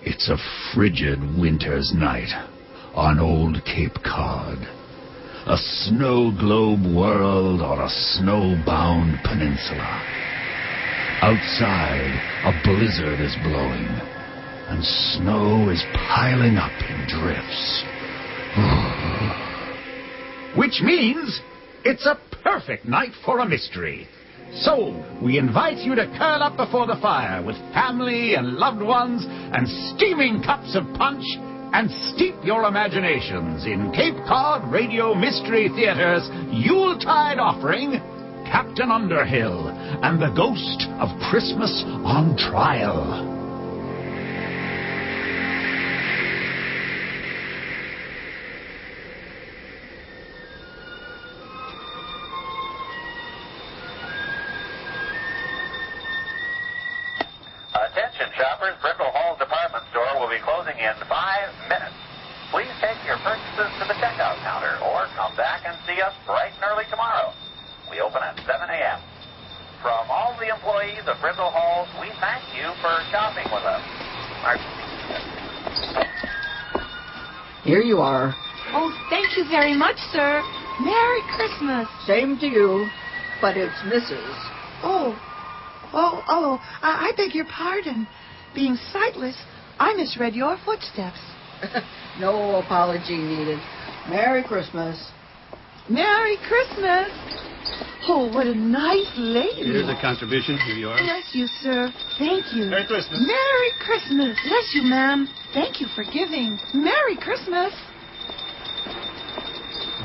It's a frigid winter's night on old Cape Cod. A snow globe world on a snow-bound peninsula. Outside, a blizzard is blowing, and snow is piling up in drifts. Which means it's a perfect night for a mystery. So, we invite you to curl up before the fire with family and loved ones and steaming cups of punch and steep your imaginations in Cape Cod Radio Mystery Theater's Yuletide offering, Captain Underhill and the Ghost of Christmas on Trial. Attention shoppers, Brindle Hall Department Store will be closing in 5 minutes. Please take your purchases to the checkout counter or come back and see us bright and early tomorrow. We open at 7 a.m. From all the employees of Brindle Halls, we thank you for shopping with us. Here you are. Oh, thank you very much, sir. Merry Christmas. Same to you, but it's Mrs. I beg your pardon. Being sightless, I misread your footsteps. No apology needed. Merry Christmas. Merry Christmas. Oh, what a nice lady. Here's a contribution. Here you are. Bless you, sir. Thank you. Merry Christmas. Merry Christmas. Bless you, ma'am. Thank you for giving. Merry Christmas.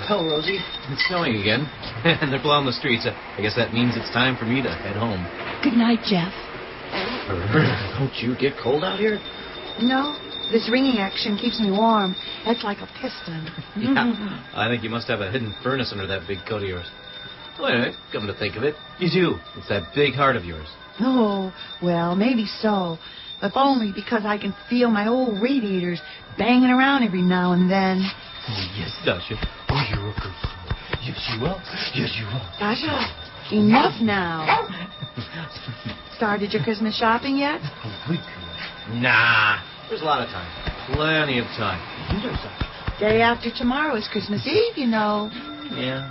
Well, Rosie, it's snowing again, and they're plowing the streets. I guess that means it's time for me to head home. Good night, Jeff. Don't you get cold out here? No, this ringing action keeps me warm. It's like a piston. Yeah, I think you must have a hidden furnace under that big coat of yours. Well, anyway, come to think of it, you do. It's that big heart of yours. Oh, well, maybe so. If only because I can feel my old radiators banging around every now and then. Oh, yes, Dasha. Oh, you're a good girl. Yes, you will. Yes, you will. Dasha, enough now. Started your Christmas shopping yet? Nah, there's a lot of time. Plenty of time. Day after tomorrow is Christmas Eve, you know. Yeah.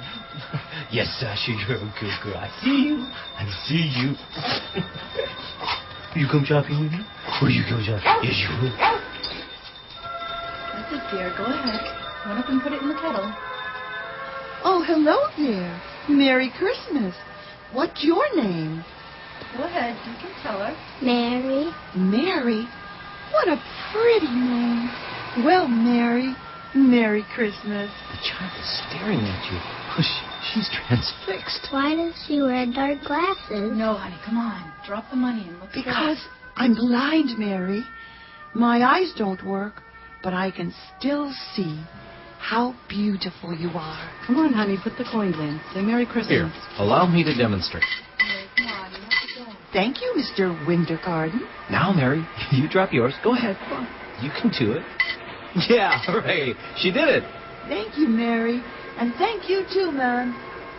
Yes, Sasha, you're a good girl. I see you. I see you. You come shopping with me? Or you go shopping? Yes, you will. That's it, dear. Go ahead. Run up and put it in the kettle. Oh, hello there. Merry Christmas. What's your name? Go ahead. You can tell her. Mary. Mary? What a pretty name. Well, Mary, Merry Christmas. The child is staring at you. She's transfixed. Why does she wear dark glasses? No, honey, come on. Drop the money and look. Because I'm blind, Mary. My eyes don't work, but I can still see how beautiful you are. Come on, honey, put the coins in. Say Merry Christmas. Here, allow me to demonstrate. Come on, you have to go. Thank you, Mr. Wintergarden. Now, Mary, you drop yours. Go ahead. Come on. You can do it. Yeah, hooray. She did it. Thank you, Mary. And thank you, too, ma'am.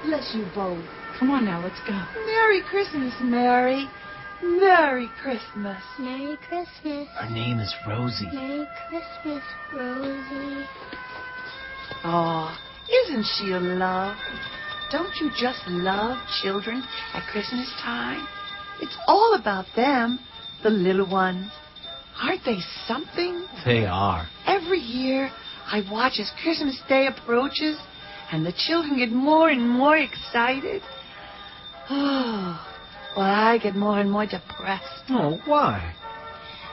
Bless you both. Come on now, let's go. Merry Christmas, Mary. Merry Christmas. Merry Christmas. Her name is Rosie. Merry Christmas, Rosie. Oh, isn't she a love? Don't you just love children at Christmas time? It's all about them, the little ones. Aren't they something? They are. Every year, I watch as Christmas Day approaches, and the children get more and more excited. Oh, well, I get more and more depressed. Oh, why?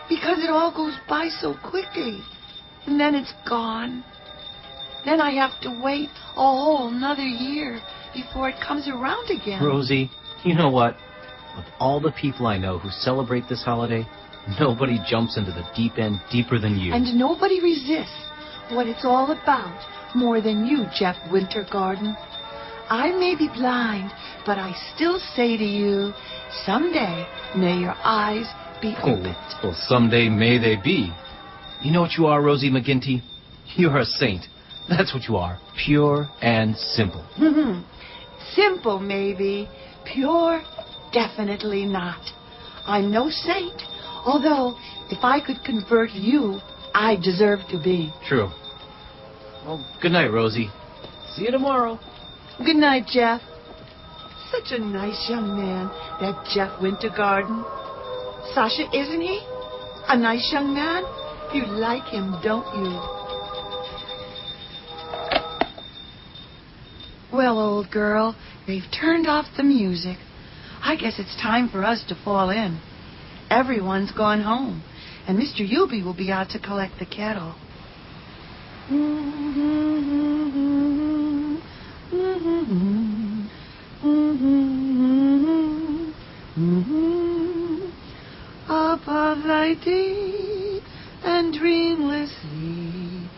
Because it all goes by so quickly, and then it's gone. Then I have to wait a whole another year before it comes around again. Rosie, you know what? Of all the people I know who celebrate this holiday, nobody jumps into the deep end deeper than you. And nobody resists what it's all about more than you, Jeff Wintergarden. I may be blind, but I still say to you, someday may your eyes be opened. Well, someday may they be. You know what you are, Rosie McGinty? You're a saint. That's what you are. Pure and simple. Simple, maybe. Pure, definitely not. I'm no saint, although If I could convert you, I deserve to be. True. Well, good night, Rosie. See you tomorrow. Good night, Jeff. Such a nice young man, that Jeff Wintergarden. Sasha, isn't he? A nice young man? You like him, don't you? Well, old girl, they've turned off the music. I guess it's time for us to fall in. Everyone's gone home, and Mr. Yuby will be out to collect the kettle. Above thy deep and dreamlessly,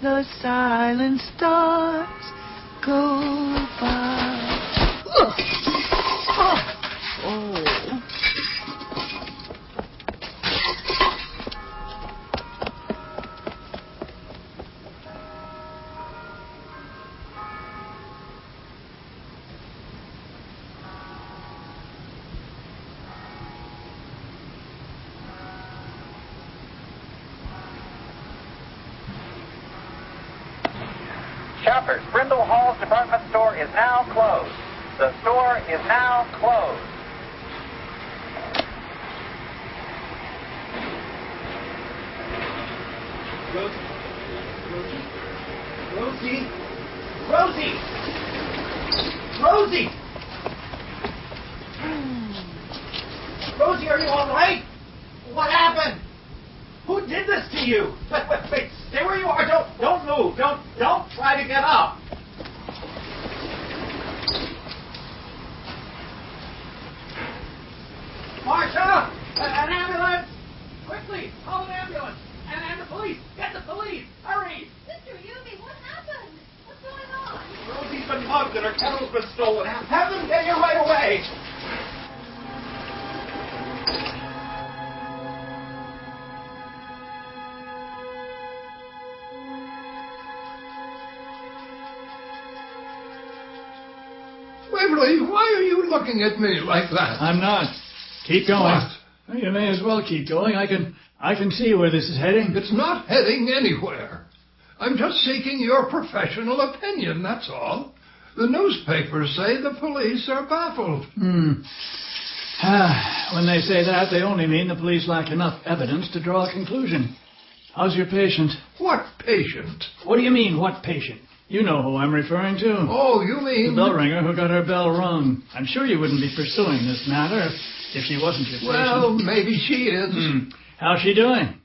the silent stars go by. Oh. Shoppers, Brindle Hall's department store is now closed. The store is now closed. Rosie! Rosie! Rosie! Rosie, are you all right? What happened? Who did this to you? Wait, stay where you are. Don't move. Don't try to get up. Marcia! An ambulance! Quickly, call an ambulance! And the police! Get the police! Hurry! Mr. Yuby, what happened? What's going on? Rosie's been mugged and her kettle's been stolen. Have them get you right away! Waverly, why are you looking at me like that? I'm not. Keep going. What? Well, you may as well keep going. I can see where this is heading. It's not heading anywhere. I'm just seeking your professional opinion, that's all. The newspapers say the police are baffled. When they say that, they only mean the police lack enough evidence to draw a conclusion. How's your patient? What patient? What do you mean, what patient? You know who I'm referring to. Oh, you mean... The bell ringer who got her bell rung. I'm sure you wouldn't be pursuing this matter if she wasn't your patient. Well, maybe she is. How's she doing?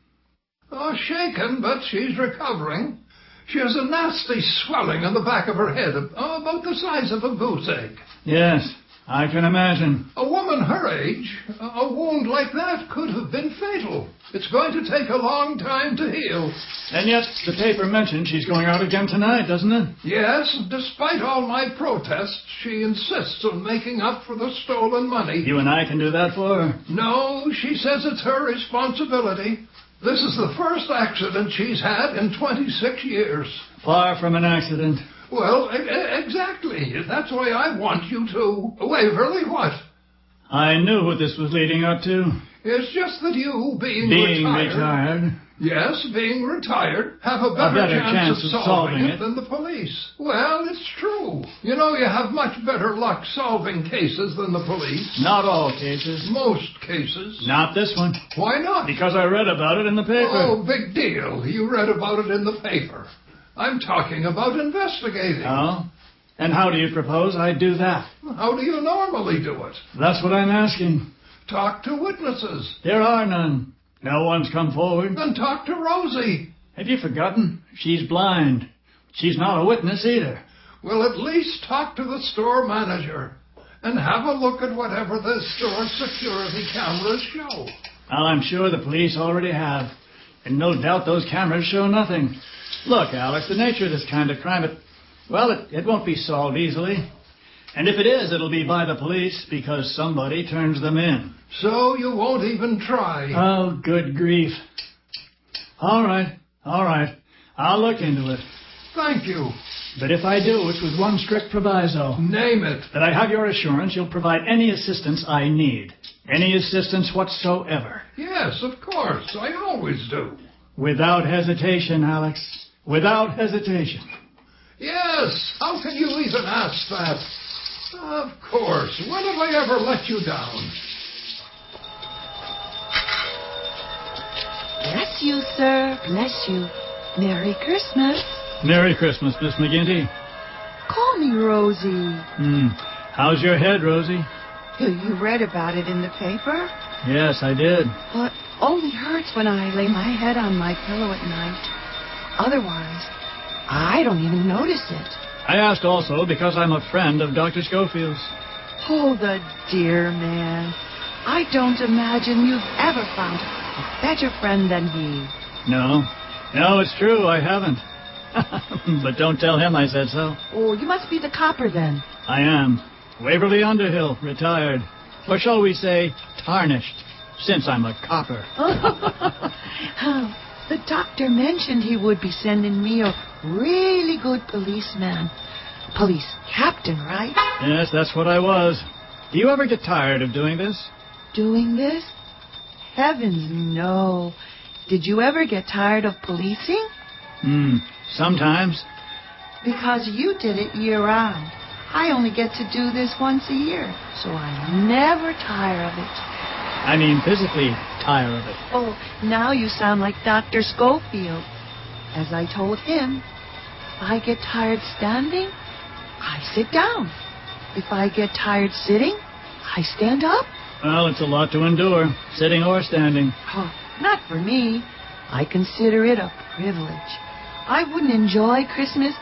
Oh, shaken, but she's recovering. She has a nasty swelling on the back of her head, about the size of a goose egg. Yes, I can imagine. A woman her age, a wound like that could have been fatal. It's going to take a long time to heal. And yet, the paper mentioned she's going out again tonight, doesn't it? Yes, despite all my protests, she insists on making up for the stolen money. You and I can do that for her. No, she says it's her responsibility. This is the first accident she's had in 26 years. Far from an accident. Well, exactly. That's why I want you to... Waverly, what? I knew what this was leading up to. It's just that you, being retired... Yes, being retired, have a better chance of solving it than the police. Well, it's true. You know, you have much better luck solving cases than the police. Not all cases. Most cases. Not this one. Why not? Because I read about it in the paper. Oh, big deal. You read about it in the paper. I'm talking about investigating. Oh? And how do you propose I do that? How do you normally do it? That's what I'm asking. Talk to witnesses. There are none. No one's come forward. Then talk to Rosie. Have you forgotten? She's blind. She's not a witness either. Well, at least talk to the store manager. And have a look at whatever the store security cameras show. Well, I'm sure the police already have. And no doubt those cameras show nothing. Look, Alex, the nature of this kind of crime, it won't be solved easily. And if it is, it'll be by the police because somebody turns them in. So you won't even try? Oh, good grief. All right. I'll look into it. Thank you. But if I do, it's with one strict proviso. Name it. That I have your assurance you'll provide any assistance I need. Any assistance whatsoever. Yes, of course. I always do. Without hesitation, Alex. Without hesitation. Yes, how can you even ask that? Of course. When have I ever let you down? Bless you, sir. Bless you. Merry Christmas. Merry Christmas, Miss McGinty. Call me Rosie. How's your head, Rosie? You read about it in the paper? Yes, I did. Well, it only hurts when I lay my head on my pillow at night. Otherwise, I don't even notice it. I asked also because I'm a friend of Dr. Schofield's. Oh, the dear man. I don't imagine you've ever found a better friend than he. No, it's true, I haven't. But don't tell him I said so. Oh, you must be the copper then. I am. Waverly Underhill, retired. Or shall we say, tarnished, since I'm a copper. The doctor mentioned he would be sending me a really good policeman. Police captain, right? Yes, that's what I was. Do you ever get tired of doing this? Doing this? Heavens, no. Did you ever get tired of policing? Sometimes. Because you did it year-round. I only get to do this once a year, so I never tire of it. I mean physically tire of it. Oh, now you sound like Dr. Schofield. As I told him, if I get tired standing, I sit down. If I get tired sitting, I stand up. Well, it's a lot to endure, sitting or standing. Oh, not for me. I consider it a privilege. I wouldn't enjoy Christmas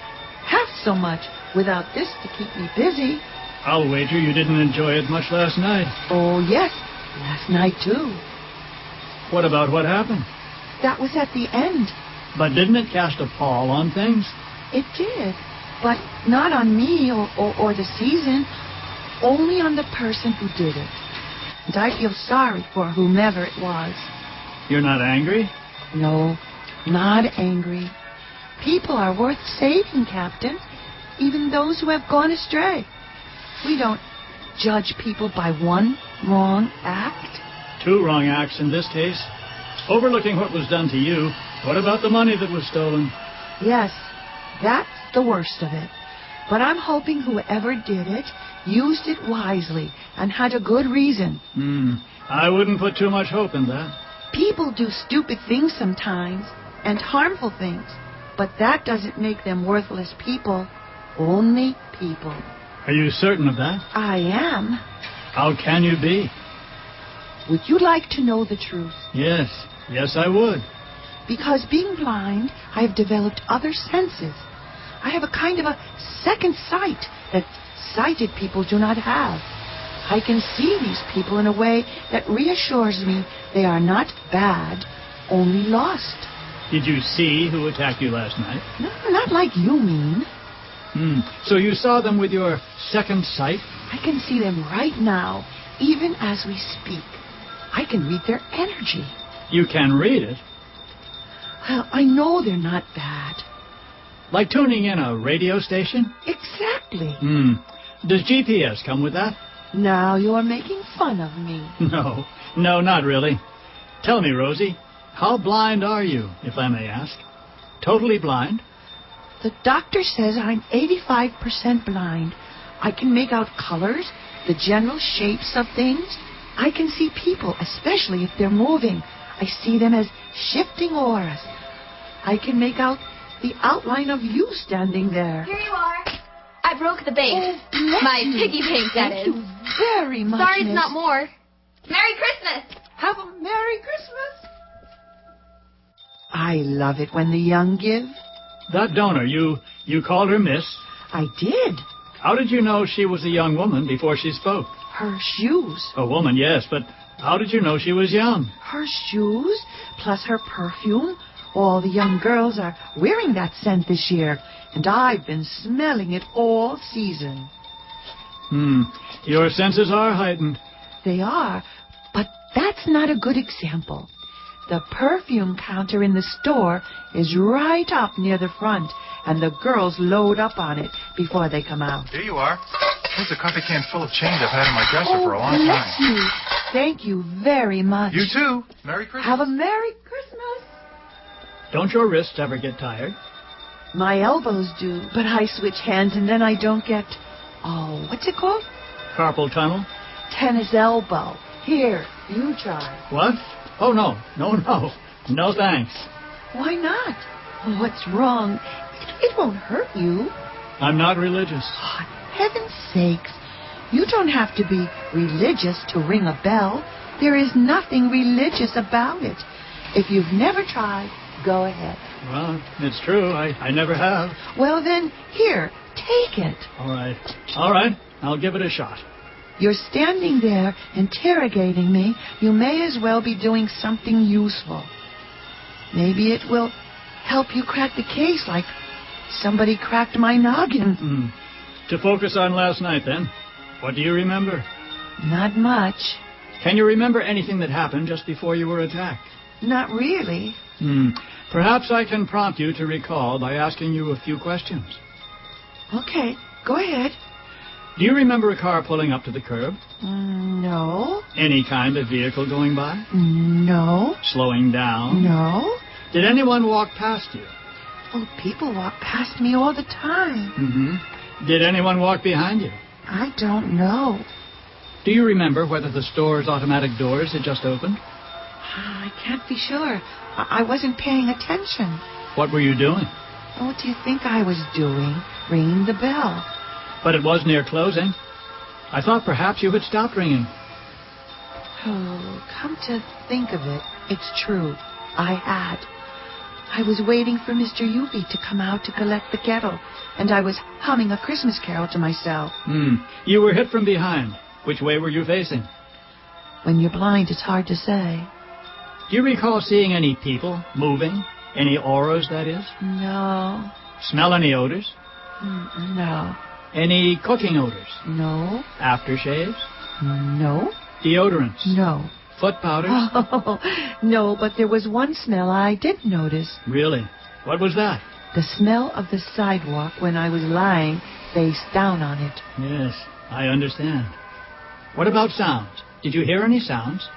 half so much without this to keep me busy. I'll wager you didn't enjoy it much last night. Oh, yes. Last night, too. What about what happened? That was at the end. But didn't it cast a pall on things? It did. But not on me or the season. Only on the person who did it. And I feel sorry for whomever it was. You're not angry? No, not angry. People are worth saving, Captain. Even those who have gone astray. We don't judge people by one wrong act. 2 wrong acts in this case. Overlooking what was done to you, what about the money that was stolen? Yes, that's the worst of it. But I'm hoping whoever did it used it wisely and had a good reason. I wouldn't put too much hope in that. People do stupid things sometimes, and harmful things, but that doesn't make them worthless people. Only people. Are you certain of that? I am. How can you be? Would you like to know the truth? Yes, I would. Because being blind, I have developed other senses. I have a kind of a second sight that sighted people do not have. I can see these people in a way that reassures me they are not bad, only lost. Did you see who attacked you last night? No, not like you mean. So you saw them with your second sight? I can see them right now, even as we speak. I can read their energy. You can read it? Well, I know they're not bad. Like tuning in a radio station? Exactly. Does GPS come with that? Now you're making fun of me. No, not really. Tell me, Rosie, how blind are you, if I may ask? Totally blind? The doctor says I'm 85% blind. I can make out colors, the general shapes of things. I can see people, especially if they're moving. I see them as shifting auras. I can make out the outline of you standing there. Here you are. I broke the bank. Oh, My piggy bank, that Thank is. you very much, Sorry it's miss. not more. Merry Christmas. Have a Merry Christmas. I love it when the young give. That donor, you called her Miss? I did. How did you know she was a young woman before she spoke? Her shoes. A woman, yes, but how did you know she was young? Her shoes, plus her perfume. All the young girls are wearing that scent this year, and I've been smelling it all season. Your senses are heightened. They are, but that's not a good example. The perfume counter in the store is right up near the front, and the girls load up on it before they come out. Here you are. Here's a coffee can full of change I've had in my dresser for a long bless time. you. thank you very much. You too. Merry Christmas. Have a Merry Christmas. Don't your wrists ever get tired? My elbows do, but I switch hands and then I don't get... Oh, what's it called? Carpal tunnel? Tennis elbow. Here, you try. What? Oh, no. No. No, thanks. Why not? What's wrong? It won't hurt you. I'm not religious. Oh, heaven's sakes. You don't have to be religious to ring a bell. There is nothing religious about it. If you've never tried, go ahead. Well, it's true. I never have. Well, then, here, take it. All right. I'll give it a shot. You're standing there interrogating me. You may as well be doing something useful. Maybe it will help you crack the case like somebody cracked my noggin. To focus on last night, then, what do you remember? Not much. Can you remember anything that happened just before you were attacked? Not really. Perhaps I can prompt you to recall by asking you a few questions. Okay, go ahead. Do you remember a car pulling up to the curb? No. Any kind of vehicle going by? No. Slowing down? No. Did anyone walk past you? Oh, people walk past me all the time. Did anyone walk behind you? I don't know. Do you remember whether the store's automatic doors had just opened? I can't be sure. I wasn't paying attention. What were you doing? What do you think I was doing? Ringing the bell. But it was near closing. I thought perhaps you had stopped ringing. Oh, come to think of it, it's true. I had. I was waiting for Mr. Yubi to come out to collect the kettle, and I was humming a Christmas carol to myself. You were hit from behind. Which way were you facing? When you're blind, it's hard to say. Do you recall seeing any people moving? Any auras, that is? No. Smell any odors? No. Any cooking odors? No. Aftershaves? No. Deodorants? No. Foot powders? Oh, no, but there was one smell I did notice. Really? What was that? The smell of the sidewalk when I was lying face down on it. Yes, I understand. What about sounds? Did you hear any sounds?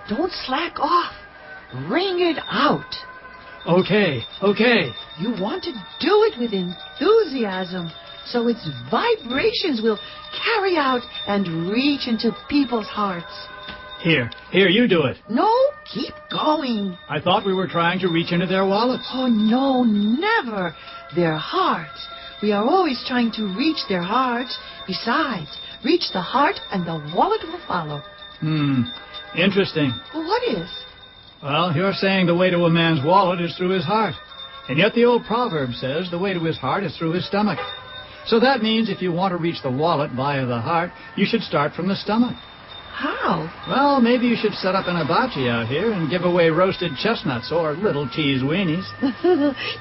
Don't slack off. Ring it out. Okay. You want to do it with enthusiasm, so its vibrations will carry out and reach into people's hearts. Here, you do it. No, keep going. I thought we were trying to reach into their wallets. Oh, no, never. Their hearts. We are always trying to reach their hearts. Besides, reach the heart and the wallet will follow. Interesting. Well, what is? Well, you're saying the way to a man's wallet is through his heart. And yet the old proverb says the way to his heart is through his stomach. So that means if you want to reach the wallet via the heart, you should start from the stomach. How? Well, maybe you should set up an hibachi out here and give away roasted chestnuts or little cheese weenies.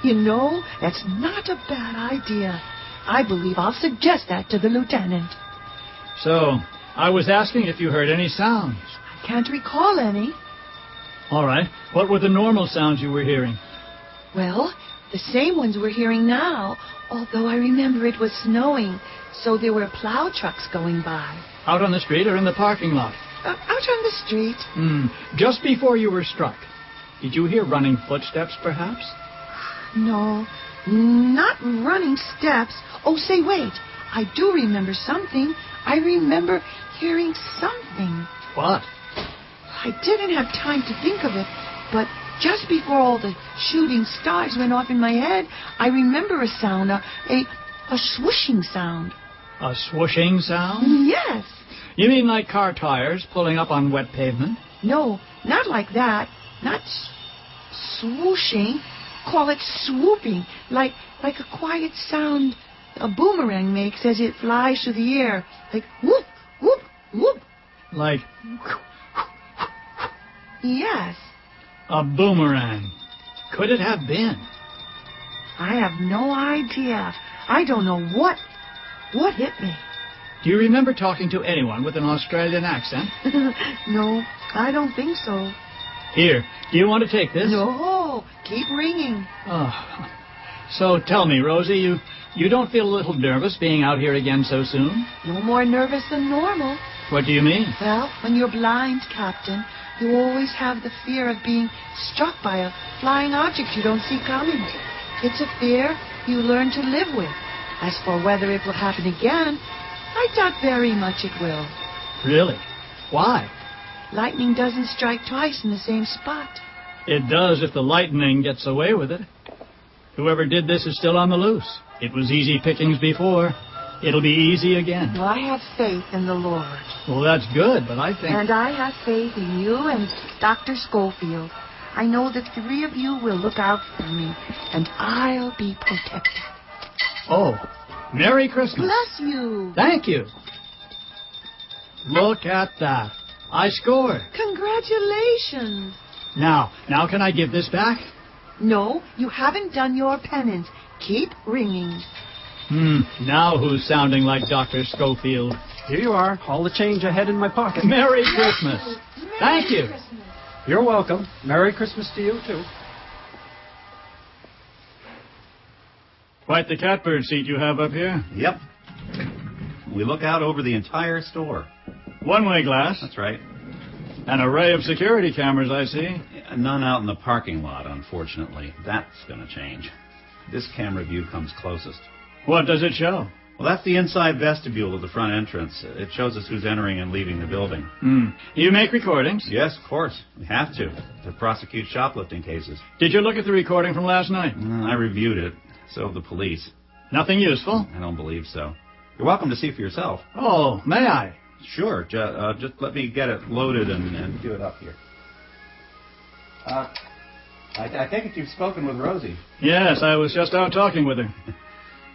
You know, that's not a bad idea. I believe I'll suggest that to the lieutenant. So, I was asking if you heard any sounds. I can't recall any. All right. What were the normal sounds you were hearing? Well, the same ones we're hearing now, although I remember it was snowing, so there were plow trucks going by. Out on the street or in the parking lot? Out on the street. Just before you were struck, did you hear running footsteps, perhaps? No, not running steps. Oh, say, wait. I do remember something. I remember hearing something. What? I didn't have time to think of it, but just before all the shooting stars went off in my head, I remember a sound, a swooshing sound. A swooshing sound? Yes. You mean like car tires pulling up on wet pavement? No, not like that. Not swooshing. Call it swooping. Like a quiet sound a boomerang makes as it flies through the air. Like whoop, whoop, whoop. Like... Yes. A boomerang. Could it have been? I have no idea. I don't know what hit me. Do you remember talking to anyone with an Australian accent? No, I don't think so. Here, do you want to take this? No, keep ringing. Oh. So tell me, Rosie, you don't feel a little nervous being out here again so soon? No more nervous than normal. What do you mean? Well, when you're blind, Captain, you always have the fear of being struck by a flying object you don't see coming. It's a fear you learn to live with. As for whether it will happen again, I doubt very much it will. Really? Why? Lightning doesn't strike twice in the same spot. It does if the lightning gets away with it. Whoever did this is still on the loose. It was easy pickings before. It'll be easy again. Well, I have faith in the Lord. Well, that's good, but I think... And I have faith in you and Dr. Schofield. I know the three of you will look out for me, and I'll be protected. Oh, Merry Christmas. Bless you. Thank you. Look at that. I scored. Congratulations. Now can I give this back? No, you haven't done your penance. Keep ringing. Now who's sounding like Dr. Schofield? Here you are. All the change I had in my pocket. Merry Christmas. Thank you. You're welcome. Merry Christmas to you, too. Quite the catbird seat you have up here. Yep. We look out over the entire store. One-way glass. That's right. An array of security cameras, I see. None out in the parking lot, unfortunately. That's going to change. This camera view comes closest. What does it show? Well, that's the inside vestibule of the front entrance. It shows us who's entering and leaving the building. You make recordings? Yes, of course. We have to prosecute shoplifting cases. Did you look at the recording from last night? I reviewed it. So have the police. Nothing useful? I don't believe so. You're welcome to see for yourself. Oh, may I? Sure. Just let me get it loaded and do it up here. I take it you've spoken with Rosie. Yes, I was just out talking with her.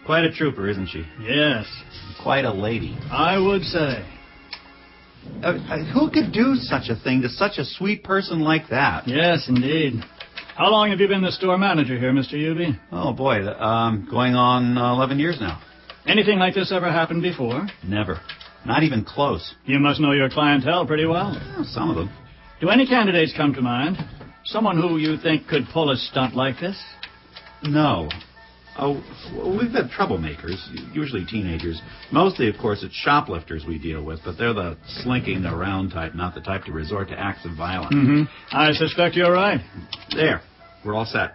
Quite a trooper, isn't she? Yes. Quite a lady. I would say. Who could do such a thing to such a sweet person like that? Yes, indeed. How long have you been the store manager here, Mr. Ewby? Oh, boy, going on 11 years now. Anything like this ever happened before? Never. Not even close. You must know your clientele pretty well. Some of them. Do any candidates come to mind? Someone who you think could pull a stunt like this? No. Oh, we've had troublemakers, usually teenagers. Mostly, of course, it's shoplifters we deal with, but they're the slinking around type, not the type to resort to acts of violence. I suspect you're right. There. We're all set.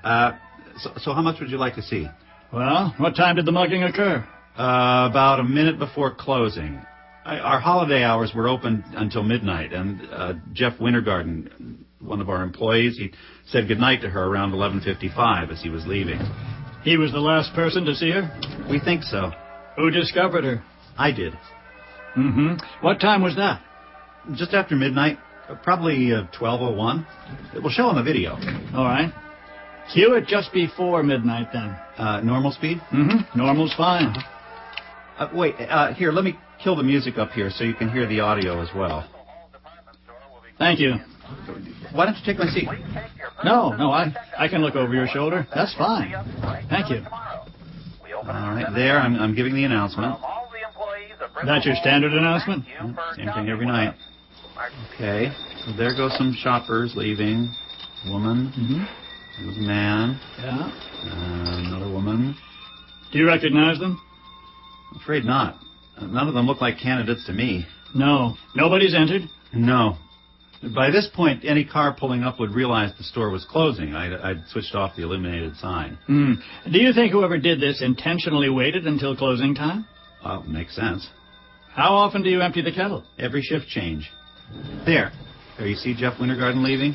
So how much would you like to see? Well, what time did the mugging occur? About a minute before closing. Our holiday hours were open until midnight, and Jeff Wintergarden, one of our employees, he said goodnight to her around 11:55 as he was leaving. He was the last person to see her? We think so. Who discovered her? I did. What time was that? Just after midnight. Probably 12:01. It will show on the video. All right. Cue it just before midnight, then. Normal speed? Normal's fine. Wait, here, let me kill the music up here so you can hear the audio as well. Thank you. Why don't you take my seat? No, I can look over your shoulder. That's fine. Thank you. All right, there, I'm giving the announcement. That's your standard announcement? Same thing every night. Okay, so there go some shoppers leaving. Woman. There's a man. Yeah. Another woman. Do you recognize them? I'm afraid not. None of them look like candidates to me. No. Nobody's entered? No. By this point, any car pulling up would realize the store was closing. I'd switched off the illuminated sign. Do you think whoever did this intentionally waited until closing time? Well, makes sense. How often do you empty the kettle? Every shift change. There, you see Jeff Wintergarden leaving?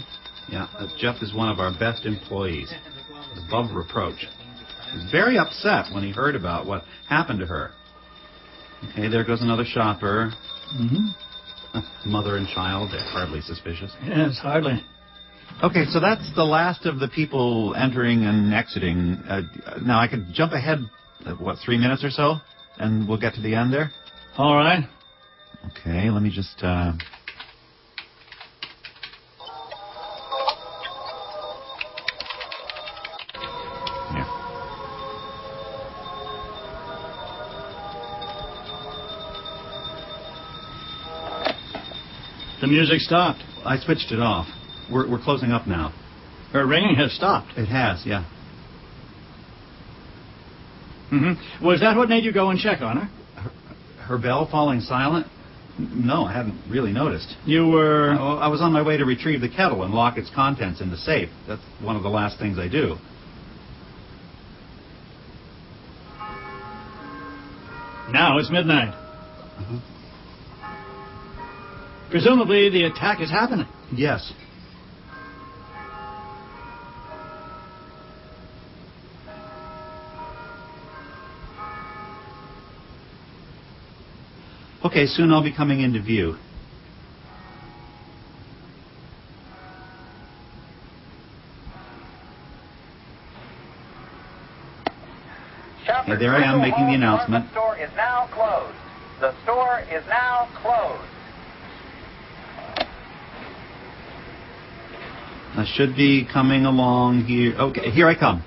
Yeah, Jeff is one of our best employees. Above reproach. He was very upset when he heard about what happened to her. Okay, there goes another shopper. Mother and child, they're hardly suspicious. Yes, hardly. Okay, so that's the last of the people entering and exiting. Now, I could jump ahead, 3 minutes or so? And we'll get to the end there? All right. Okay, let me just... The music stopped. I switched it off. We're closing up now. Her ringing has stopped. It has, yeah. Was that what made you go and check on her? Her bell falling silent? No, I hadn't really noticed. You were... I was on my way to retrieve the kettle and lock its contents in the safe. That's one of the last things I do. Now it's midnight. Presumably the attack is happening. Yes. Okay, soon I'll be coming into view. Shoppers, Hey, there I am making the announcement. The store is now closed. The store is now closed. I should be coming along here. Okay, here I come.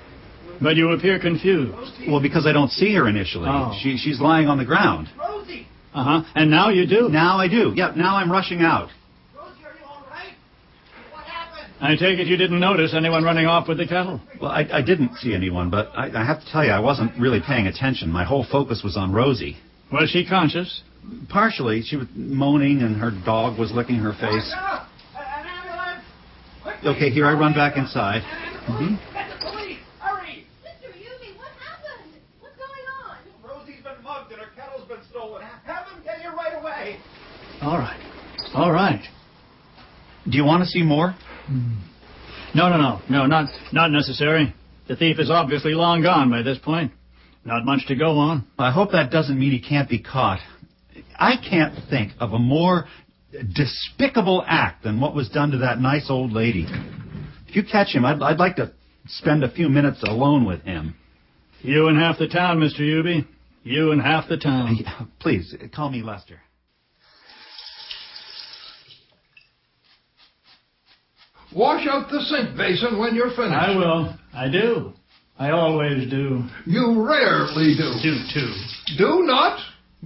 But you appear confused. Well, because I don't see her initially. Oh. She's lying on the ground. Rosie! Uh-huh. And now you do? Now I do. Yep, now I'm rushing out. Rosie, are you all right? What happened? I take it you didn't notice anyone running off with the kettle? Well, I didn't see anyone, but I have to tell you, I wasn't really paying attention. My whole focus was on Rosie. Was she conscious? Partially. She was moaning, and her dog was licking her face. Okay, here I run back inside. Mm-hmm. Get the police! Hurry! Mr. Yubi, what happened? What's going on? Rosie's been mugged and her kettle's been stolen. Have them get here right away. All right. All right. Do you want to see more? No, not necessary. The thief is obviously long gone by this point. Not much to go on. I hope that doesn't mean he can't be caught. I can't think of a more despicable act than what was done to that nice old lady. If you catch him, I'd like to spend a few minutes alone with him. You and half the town, Mr. Yubi. You and half the town. Please, call me Lester. Wash out the sink basin when you're finished. I will. I do. I always do. You rarely do. Do, too. Do not?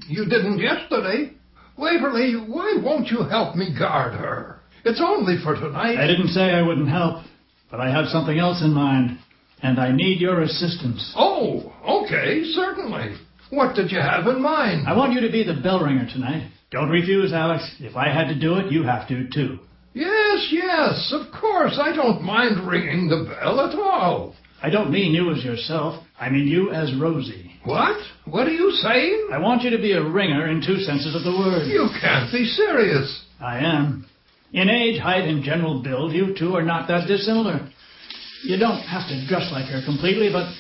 You didn't yesterday. Waverly, why won't you help me guard her? It's only for tonight. I didn't say I wouldn't help, but I have something else in mind, and I need your assistance. Oh, okay, certainly. What did you have in mind? I want you to be the bell ringer tonight. Don't refuse, Alex. If I had to do it, you have to, too. Yes, of course. I don't mind ringing the bell at all. I don't mean you as yourself. I mean you as Rosie. What? What are you saying? I want you to be a ringer in two senses of the word. You can't be serious. I am. In age, height, and general build, you two are not that dissimilar. You don't have to dress like her completely, but,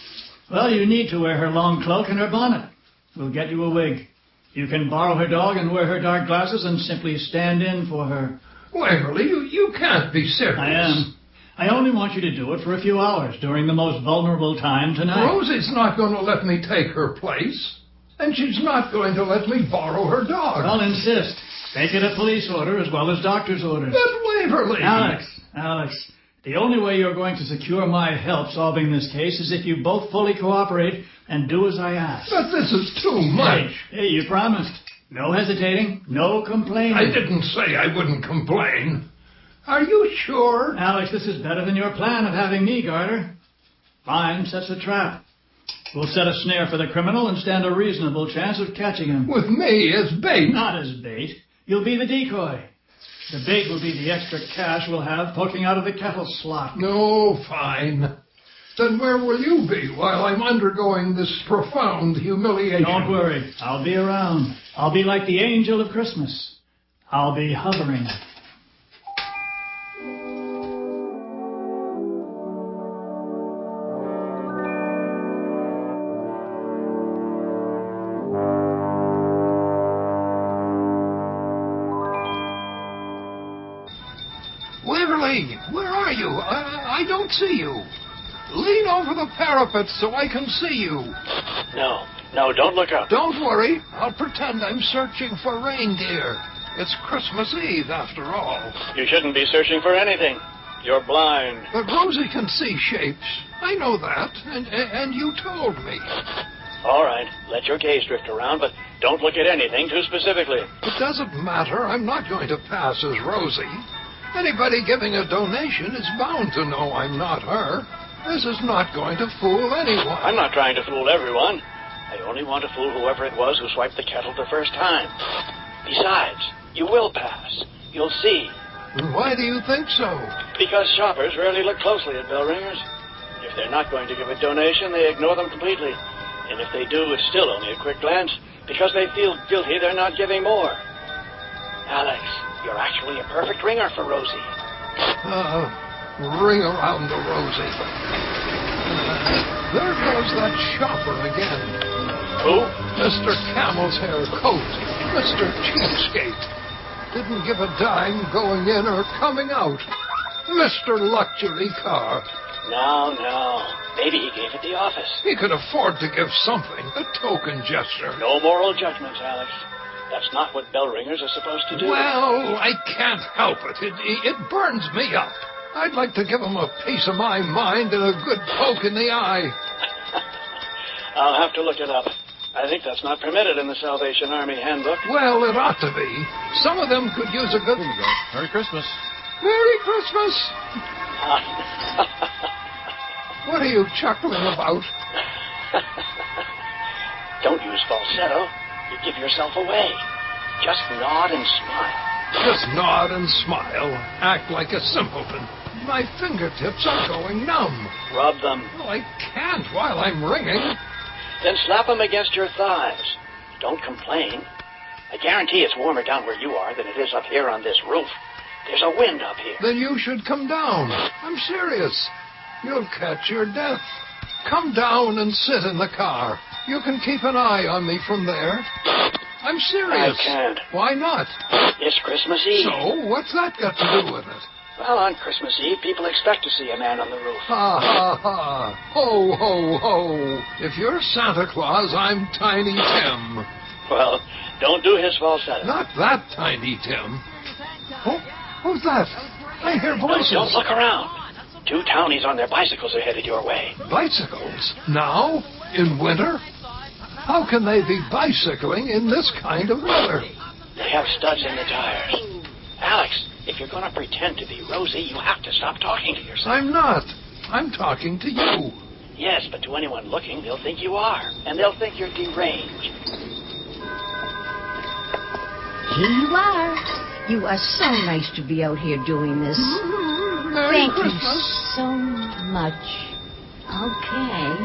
well, you need to wear her long cloak and her bonnet. We'll get you a wig. You can borrow her dog and wear her dark glasses and simply stand in for her. Waverly, you can't be serious. I am. I only want you to do it for a few hours during the most vulnerable time tonight. Rosie's not going to let me take her place, and she's not going to let me borrow her dog. I'll insist. Make it a police order as well as doctor's orders. But Waverly... Alex, the only way you're going to secure my help solving this case is if you both fully cooperate and do as I ask. But this is too much. Hey, you promised. No hesitating, no complaining. I didn't say I wouldn't complain. Are you sure? Alex, this is better than your plan of having me guard her. Mine sets a trap. We'll set a snare for the criminal and stand a reasonable chance of catching him. With me as bait? Not as bait. You'll be the decoy. The bait will be the extra cash we'll have poking out of the kettle slot. No, fine. Then where will you be while I'm undergoing this profound humiliation? Don't worry. I'll be around. I'll be like the angel of Christmas. I'll be hovering. Waverly, where are you? I don't see you. Lean over the parapet so I can see you. No, don't look up. Don't worry. I'll pretend I'm searching for reindeer. It's Christmas Eve, after all. You shouldn't be searching for anything. You're blind. But Rosie can see shapes. I know that, and you told me. All right, let your gaze drift around, but don't look at anything too specifically. It doesn't matter. I'm not going to pass as Rosie. Anybody giving a donation is bound to know I'm not her. This is not going to fool anyone. I'm not trying to fool everyone. I only want to fool whoever it was who swiped the kettle the first time. Besides, you will pass. You'll see. Why do you think so? Because shoppers rarely look closely at bell ringers. If they're not going to give a donation, they ignore them completely. And if they do, it's still only a quick glance, because they feel guilty they're not giving more. Alex, you're actually a perfect ringer for Rosie. Ring around to Rosie. There goes that shopper again. Who? Mr. Camel's hair coat. Mr. Cheapskate. Didn't give a dime going in or coming out. Mr. Luxury Car. No. Maybe he gave at the office. He could afford to give something, a token gesture. No moral judgments, Alex. That's not what bell ringers are supposed to do. Well, I can't help it. It burns me up. I'd like to give him a piece of my mind and a good poke in the eye. I'll have to look it up. I think that's not permitted in the Salvation Army handbook. Well, it ought to be. Some of them could use a good... Here you go. Merry Christmas. Merry Christmas. What are you chuckling about? Don't use falsetto. You give yourself away. Just nod and smile. Just nod and smile. Act like a simpleton. My fingertips are going numb. Rub them. Well, I can't while I'm ringing. Then slap them against your thighs. Don't complain. I guarantee it's warmer down where you are than it is up here on this roof. There's a wind up here. Then you should come down. I'm serious. You'll catch your death. Come down and sit in the car. You can keep an eye on me from there. I'm serious. I can't. Why not? It's Christmas Eve. So, what's that got to do with it? Well, on Christmas Eve, people expect to see a man on the roof. Ha, ha, ha. Ho, ho, ho. If you're Santa Claus, I'm Tiny Tim. Well, don't do his falsetto. Not that Tiny Tim. Oh, who's that? I hear voices. Don't look around. 2 townies on their bicycles are headed your way. Bicycles? Now? In winter? How can they be bicycling in this kind of weather? They have studs in the tires. Alex, if you're going to pretend to be Rosie, you have to stop talking to yourself. I'm not. I'm talking to you. Yes, but to anyone looking, they'll think you are. And they'll think you're deranged. Here you are. You are so nice to be out here doing this. Merry Thank Christmas. you so much. Okay.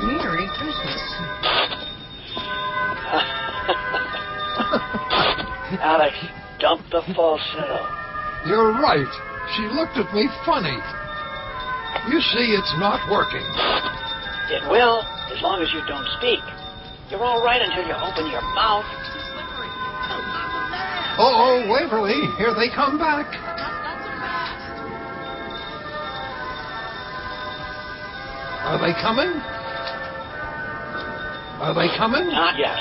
Merry Christmas. Alex, dump the falsetto. You're right. She looked at me funny. You see, it's not working. It will, as long as you don't speak. You're all right until you open your mouth. Oh, Waverly, here they come back. Are they coming? Are they coming? Not yet.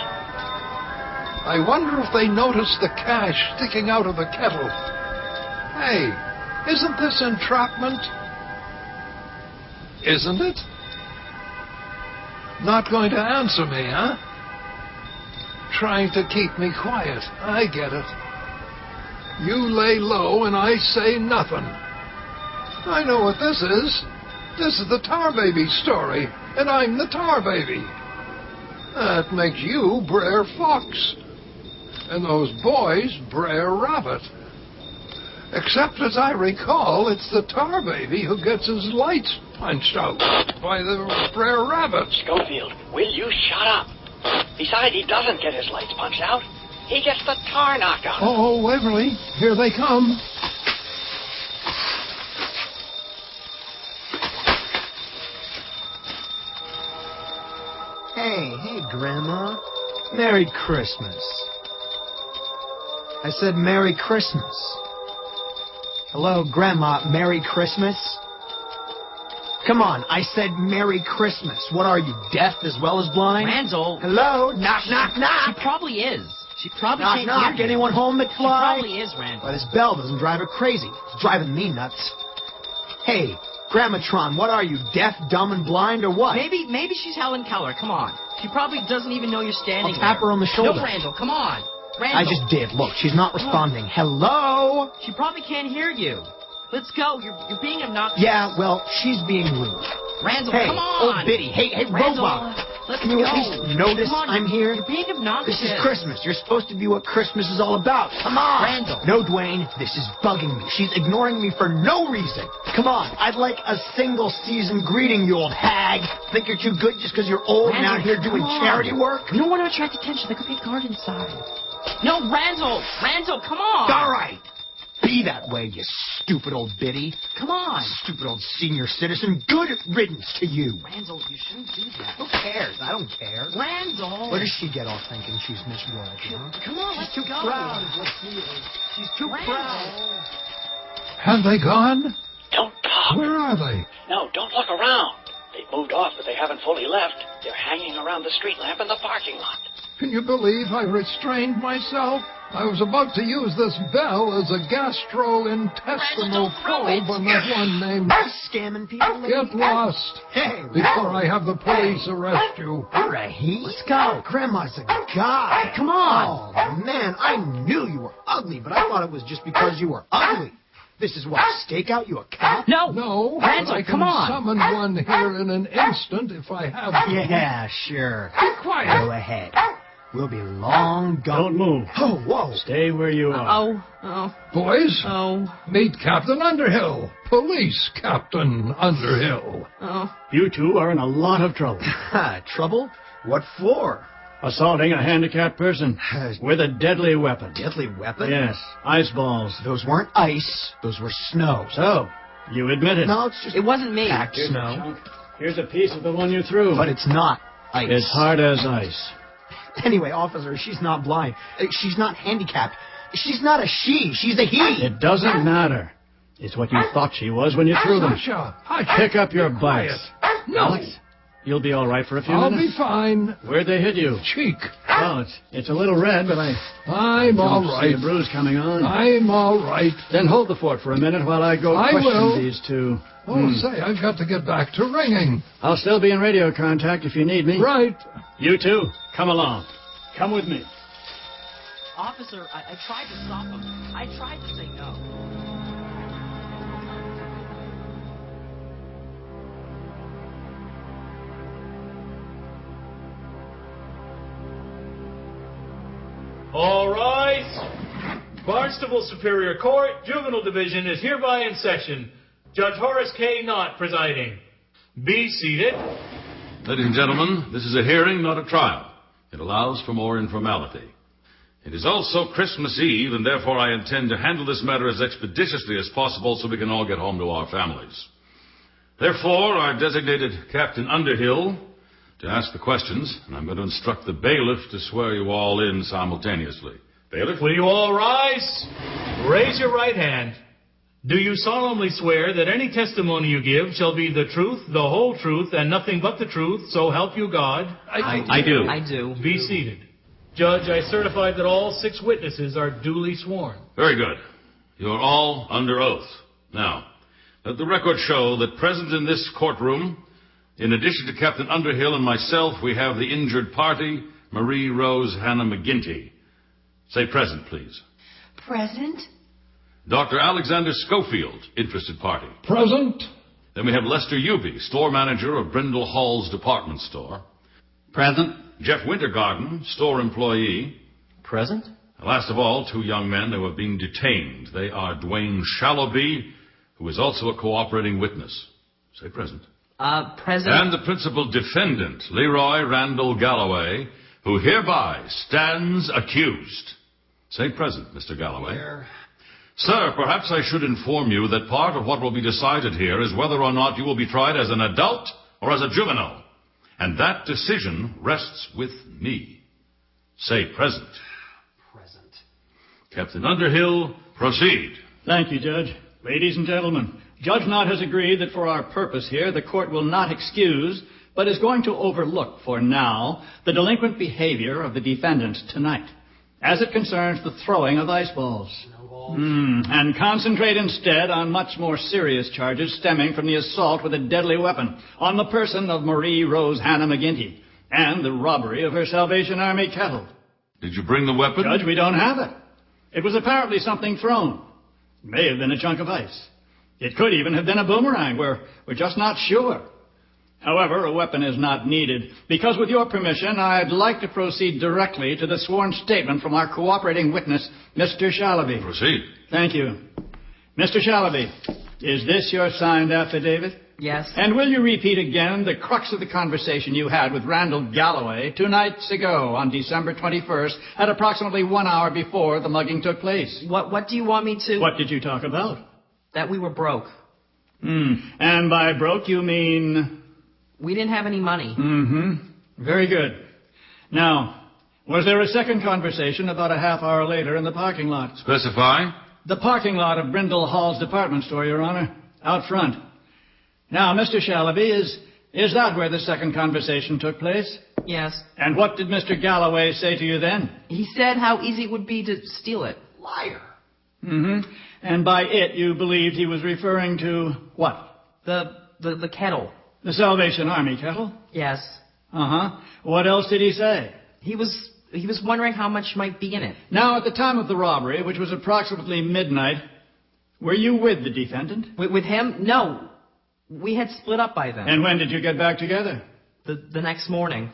I wonder if they noticed the cash sticking out of the kettle. Hey, isn't this entrapment? Isn't it? Not going to answer me, huh? Trying to keep me quiet. I get it. You lay low and I say nothing. I know what this is. This is the Tar Baby story, and I'm the Tar Baby. That makes you Brer Fox, and those boys Brer Rabbit. Except, as I recall, it's the Tar Baby who gets his lights punched out by the Brer Rabbit. Schofield, will you shut up? Besides, he doesn't get his lights punched out. He gets the tar knocked out. Oh, Waverly, here they come. Hey, Grandma. Merry Christmas. I said Merry Christmas. Hello, Grandma. Merry Christmas? Come on, I said Merry Christmas. What are you, deaf as well as blind? Randall. Hello? Knock, knock, knock. She probably is. She probably Knock, can't knock. hear you. Anyone home, McFly? She probably is, Randall. Why, this bell doesn't drive her crazy. It's driving me nuts. Hey, Grammatron, what are you, deaf, dumb, and blind, or what? Maybe she's Helen Keller. Come on. She probably doesn't even know you're standing I'll tap there. her on the shoulder. No, Randall, come on. Randall. I just did. Look, she's not responding. Hello? She probably can't hear you. Let's go. You're being obnoxious. Yeah, well, she's being rude. Randall, hey, come on. Old Biddy. Hey, Randall. Robot. Let's Can you go. at least notice Come on, I'm here? You're being obnoxious. This is Christmas. You're supposed to be what Christmas is all about. Come on. Randall. No, Dwayne. This is bugging me. She's ignoring me for no reason. Come on. I'd like a single season greeting, you old hag. Think you're too good just because you're old and out here doing charity work? We don't want to attract attention. There could be a guard inside. No, Randall! Randall, come on! All right. Be that way, you stupid old biddy. Come on. Stupid old senior citizen. Good riddance to you. Randall, you shouldn't do that. Who cares? I don't care. Randall! Where does she get off thinking she's Miss World, huh? Come on, She's too let's go. proud is what she is. She's too proud. Have they gone? Don't talk. Where are they? No, don't look around. They've moved off, but they haven't fully left. They're hanging around the street lamp in the parking lot. Can you believe I restrained myself? I was about to use this bell as a gastrointestinal probe on that one named... Scamming people. Get lost. Hey, before I have the police arrest you. All right, let's go. Grandma's a guy. Come on. Oh, man, I knew you were ugly, but I thought it was just because you were ugly. This is what, stakeout? You a cop? No, Randall, I can come on. summon one here in an instant if I have to. Yeah, sure. Be quiet. Go ahead. We'll be long gone. Don't move. Oh, whoa. Stay where you are. Oh. Boys, Oh. meet Captain Underhill. Police Captain Underhill. Oh. You two are in a lot of trouble. Trouble? What for? Assaulting a handicapped person with a deadly weapon. Deadly weapon? Yes, ice balls. Those weren't ice. Those were snow. So, you admit it. No, it's just It wasn't me. packed snow. Here's a piece of the one you threw. But it's not ice. It's hard as ice. Anyway, officer, she's not blind. She's not handicapped. She's not a she. She's a he. It doesn't matter. It's what you thought she was when you threw them. Sasha, Pick up your bite. No. Alex, you'll be all right for a few I'll minutes. be fine. Where'd they hit you? Cheek. Well, it's a little red, but I'm all don't right. see a bruise coming on. I'm all right. Then hold the fort for a minute while I go I question will. these two. Oh, say, I've got to get back to ringing. I'll still be in radio contact if you need me. Right. You two, come along. Come with me. Officer, I tried to stop him. I tried to say no. All right. Barnstable Superior Court, Juvenile Division is hereby in session. Judge Horace K. Knott presiding. Be seated. Ladies and gentlemen, this is a hearing, not a trial. It allows for more informality. It is also Christmas Eve, and therefore I intend to handle this matter as expeditiously as possible so we can all get home to our families. Therefore, I've designated Captain Underhill to ask the questions, and I'm going to instruct the bailiff to swear you all in simultaneously. Bailiff? Will you all rise? Raise your right hand. Do you solemnly swear that any testimony you give shall be the truth, the whole truth, and nothing but the truth, so help you God? I do. Be seated. Judge, I certify that all 6 witnesses are duly sworn. Very good. You are all under oath. Now, let the record show that present in this courtroom, in addition to Captain Underhill and myself, we have the injured party, Marie Rose Hannah McGinty. Say present, please. Present? Dr. Alexander Schofield, interested party. Present. Then we have Lester Euby, store manager of Brindle Hall's department store. Present. Jeff Wintergarden, store employee. Present. And last of all, 2 young men who have been detained. They are Dwayne Shallowby, who is also a cooperating witness. Say present. Present. And the principal defendant, Leroy Randall Galloway, who hereby stands accused. Say present, Mr. Galloway. Where? Sir, perhaps I should inform you that part of what will be decided here is whether or not you will be tried as an adult or as a juvenile. And that decision rests with me. Say present. Present. Captain Underhill, proceed. Thank you, Judge. Ladies and gentlemen, Judge Knott has agreed that for our purpose here, the court will not excuse, but is going to overlook for now the delinquent behavior of the defendant tonight, as it concerns the throwing of ice balls. And concentrate instead on much more serious charges stemming from the assault with a deadly weapon on the person of Marie Rose Hannah McGinty and the robbery of her Salvation Army kettle. Did you bring the weapon? Judge, we don't have it. It was apparently something thrown. It may have been a chunk of ice. It could even have been a boomerang. We're just not sure. However, a weapon is not needed, because with your permission, I'd like to proceed directly to the sworn statement from our cooperating witness, Mr. Shalaby. Proceed. Thank you. Mr. Shalaby, is this your signed affidavit? Yes. And will you repeat again the crux of the conversation you had with Randall Galloway 2 nights ago on December 21st at approximately 1 hour before the mugging took place? What do you want me to... What did you talk about? That we were broke. And by broke you mean... We didn't have any money. Very good. Now, was there a second conversation about a half hour later in the parking lot? Specify. The parking lot of Brindle Hall's department store, Your Honor. Out front. Now, Mr. Shalaby, is that where the second conversation took place? Yes. And what did Mr. Galloway say to you then? He said how easy it would be to steal it. Liar. And by it, you believed he was referring to what? The kettle. The Salvation Army kettle? Yes. What else did he say? He was wondering how much might be in it. Now, at the time of the robbery, which was approximately midnight, were you with the defendant? With him? No. We had split up by then. And when did you get back together? The next morning.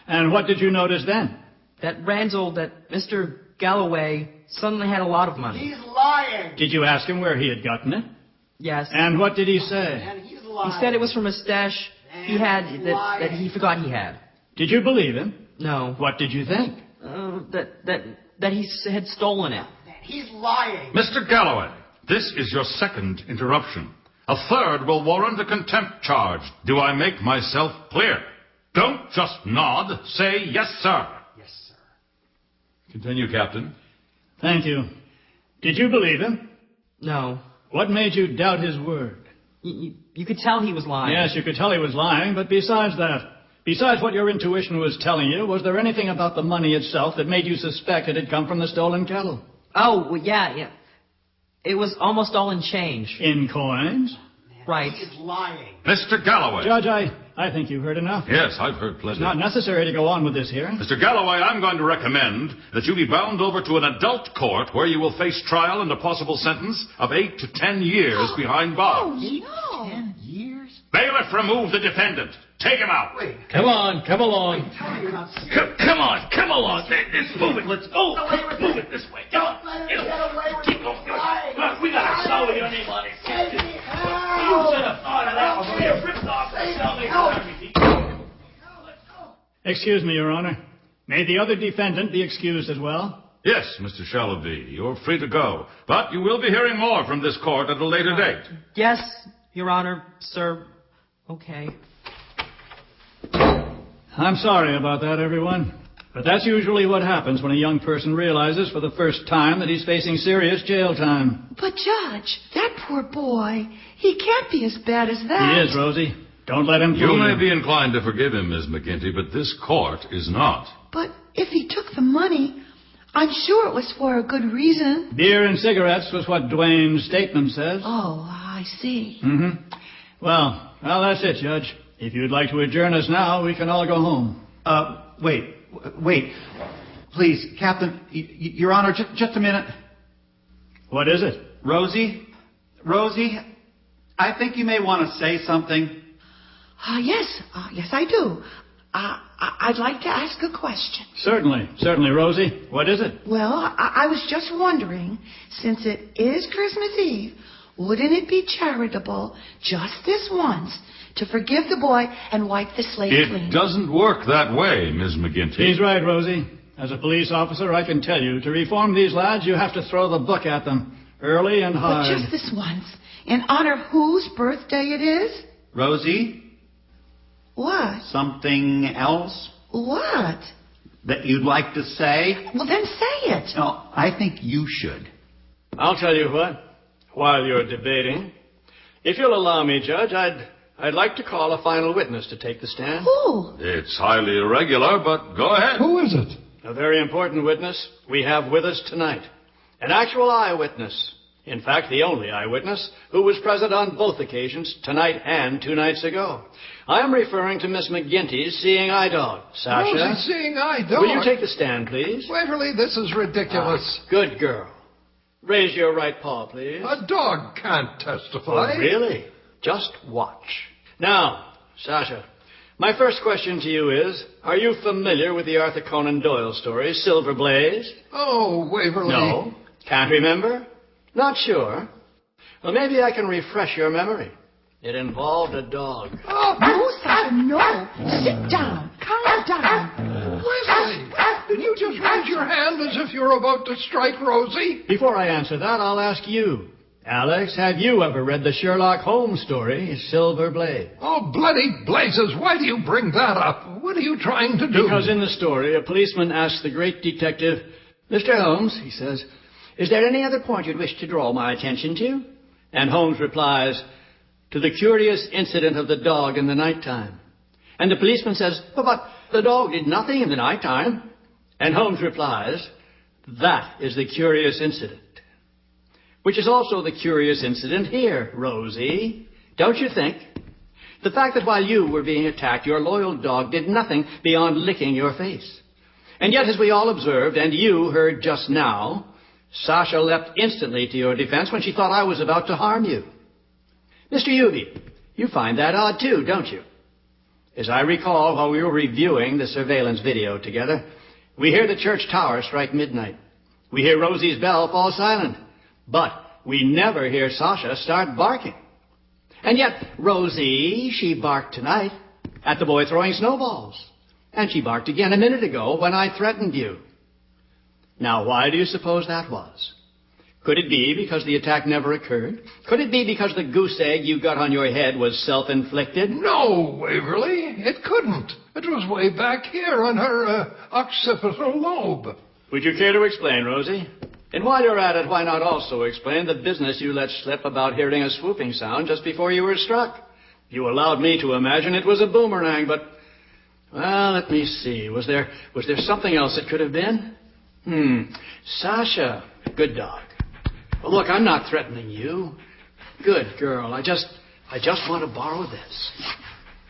And what did you notice then? That Mr. Galloway suddenly had a lot of money. He's lying. Did you ask him where he had gotten it? Yes. And what did he say? Man, he's lying. He said it was from a stash he had that he forgot he had. Did you believe him? No. What did you think? That he had stolen it. He's lying. Mr. Galloway, this is your second interruption. A third will warrant a contempt charge. Do I make myself clear? Don't just nod. Say, yes, sir. Yes, sir. Continue, Captain. Thank you. Did you believe him? No. What made you doubt his word? You could tell he was lying. Yes, you could tell he was lying, but besides what your intuition was telling you, was there anything about the money itself that made you suspect it had come from the stolen kettle? Oh, well, yeah. It was almost all in change. In coins? Right. He's lying. Mr. Galloway. Judge, I think you've heard enough. Yes, I've heard plenty. It's not necessary to go on with this hearing. Mr. Galloway, I'm going to recommend that you be bound over to an adult court where you will face trial and a possible sentence of 8 to 10 years behind bars. 8 to 10 years? Bailiff, remove the defendant. Take him out. Wait. Come along. Tell me you're not serious. Come along. Let's move it. Let's go. Move it this way. Come on. Keep going. Look, we got to solve your name on it. You should have thought of that before you ripped off the Salvation Army. Excuse me, Your Honor. May the other defendant be excused as well? Yes, Mr. Shalaby, you're free to go. But you will be hearing more from this court at a later date. Yes, Your Honor, sir. Okay. I'm sorry about that, everyone. But that's usually what happens when a young person realizes for the first time that he's facing serious jail time. But, Judge, that poor boy, he can't be as bad as that. He is, Rosie. Don't let him fool You may be inclined to forgive him, Miss McGinty, but this court is not. But if he took the money, I'm sure it was for a good reason. Beer and cigarettes was what Dwayne's statement says. Oh, I see. Well, that's it, Judge. If you'd like to adjourn us now, we can all go home. Wait. Please, Captain, Your Honor, just a minute. What is it? Rosie, I think you may want to say something. Yes, I do. I'd like to ask a question. Certainly, Rosie. What is it? Well, I was just wondering, since it is Christmas Eve, wouldn't it be charitable, just this once, to forgive the boy and wipe the slate clean? It doesn't work that way, Miss McGinty. He's right, Rosie. As a police officer, I can tell you, to reform these lads, you have to throw the book at them, early and hard. But just this once, in honor of whose birthday it is? Rosie? What? Something else? What? That you'd like to say? Well, then say it. No, I think you should. I'll tell you what, while you're debating, if you'll allow me, Judge, I'd like to call a final witness to take the stand. Who? It's highly irregular, but go ahead. Who is it? A very important witness we have with us tonight. An actual eyewitness. In fact, the only eyewitness who was present on both occasions, tonight and 2 nights ago. I am referring to Miss McGinty's seeing eye dog. Sasha? Rosie seeing eye dog? Will you take the stand, please? Waverly, this is ridiculous. Good girl. Raise your right paw, please. A dog can't testify. Oh, really? Just watch. Now, Sasha, my first question to you is, are you familiar with the Arthur Conan Doyle story, Silver Blaze? Oh, Waverly. No? Can't remember? Not sure? Well, maybe I can refresh your memory. It involved a dog. Oh, No, Sasha, no. Sit down. Calm down. Wesley, did you just raise your hand as if you're about to strike Rosie? Before I answer that, I'll ask you. Alex, have you ever read the Sherlock Holmes story, Silver Blaze? Oh, bloody blazes, why do you bring that up? What are you trying to do? Because in the story, a policeman asks the great detective, Mr. Holmes, he says, is there any other point you'd wish to draw my attention to? And Holmes replies, to the curious incident of the dog in the nighttime. And the policeman says, but the dog did nothing in the nighttime. And Holmes replies, that is the curious incident. Which is also the curious incident here, Rosie. Don't you think? The fact that while you were being attacked, your loyal dog did nothing beyond licking your face. And yet, as we all observed, and you heard just now, Sasha leapt instantly to your defense when she thought I was about to harm you. Mr. Uby, you find that odd too, don't you? As I recall, while we were reviewing the surveillance video together, we hear the church tower strike midnight. We hear Rosie's bell fall silent. But we never hear Sasha start barking. And yet, Rosie, she barked tonight at the boy throwing snowballs. And she barked again a minute ago when I threatened you. Now, why do you suppose that was? Could it be because the attack never occurred? Could it be because the goose egg you got on your head was self-inflicted? No, Waverly, it couldn't. It was way back here on her occipital lobe. Would you care to explain, Rosie? And while you're at it, why not also explain the business you let slip about hearing a swooping sound just before you were struck? You allowed me to imagine it was a boomerang, but... Well, let me see. Was there something else it could have been? Sasha. Good dog. Well, look, I'm not threatening you. Good girl. I just want to borrow this.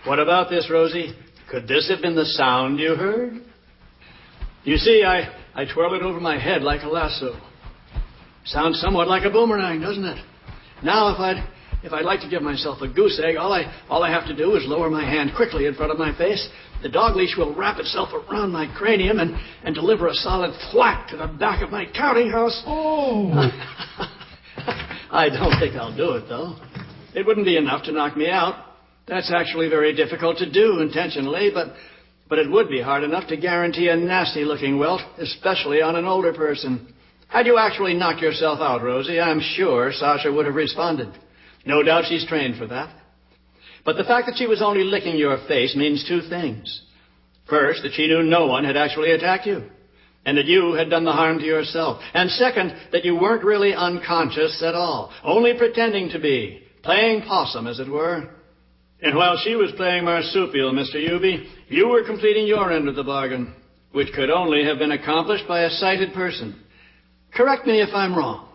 What about this, Rosie? Could this have been the sound you heard? You see, I twirl it over my head like a lasso. Sounds somewhat like a boomerang, doesn't it? Now, if I'd like to give myself a goose egg, all I have to do is lower my hand quickly in front of my face. The dog leash will wrap itself around my cranium and deliver a solid thwack to the back of my counting house. Oh! I don't think I'll do it, though. It wouldn't be enough to knock me out. That's actually very difficult to do intentionally, but it would be hard enough to guarantee a nasty-looking welt, especially on an older person. Had you actually knocked yourself out, Rosie, I'm sure Sasha would have responded. No doubt she's trained for that. But the fact that she was only licking your face means two things. First, that she knew no one had actually attacked you, and that you had done the harm to yourself. And second, that you weren't really unconscious at all, only pretending to be, playing possum, as it were. And while she was playing marsupial, Mr. Uby, you were completing your end of the bargain, which could only have been accomplished by a sighted person. Correct me if I'm wrong.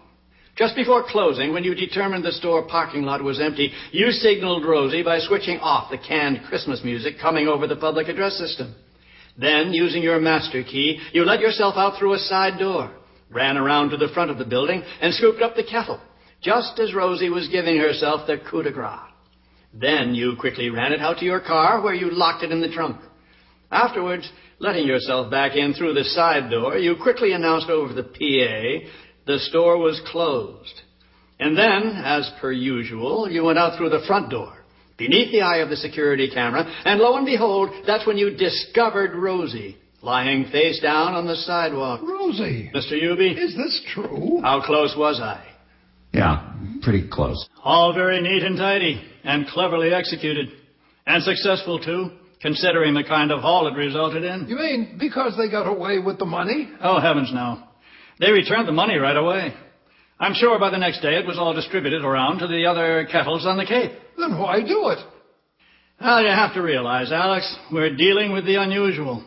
Just before closing, when you determined the store parking lot was empty, you signaled Rosie by switching off the canned Christmas music coming over the public address system. Then, using your master key, you let yourself out through a side door, ran around to the front of the building, and scooped up the kettle, just as Rosie was giving herself the coup de grace. Then you quickly ran it out to your car, where you locked it in the trunk. Afterwards, letting yourself back in through the side door, you quickly announced over the PA the store was closed. And then, as per usual, you went out through the front door, beneath the eye of the security camera, and lo and behold, that's when you discovered Rosie, lying face down on the sidewalk. Rosie! Mr. Uby? Is this true? How close was I? Yeah, pretty close. All very neat and tidy, and cleverly executed. And successful, too, considering the kind of haul it resulted in. You mean because they got away with the money? Oh, heavens, no. They returned the money right away. I'm sure by the next day it was all distributed around to the other kettles on the Cape. Then why do it? Well, you have to realize, Alex, we're dealing with the unusual.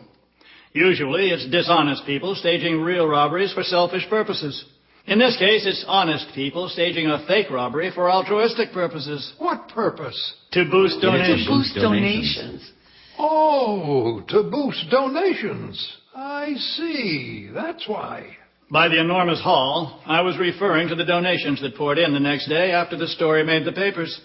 Usually it's dishonest people staging real robberies for selfish purposes. In this case, it's honest people staging a fake robbery for altruistic purposes. What purpose? To boost donations. To boost donations. Oh, to boost donations. I see. That's why. By the enormous haul, I was referring to the donations that poured in the next day after the story made the papers.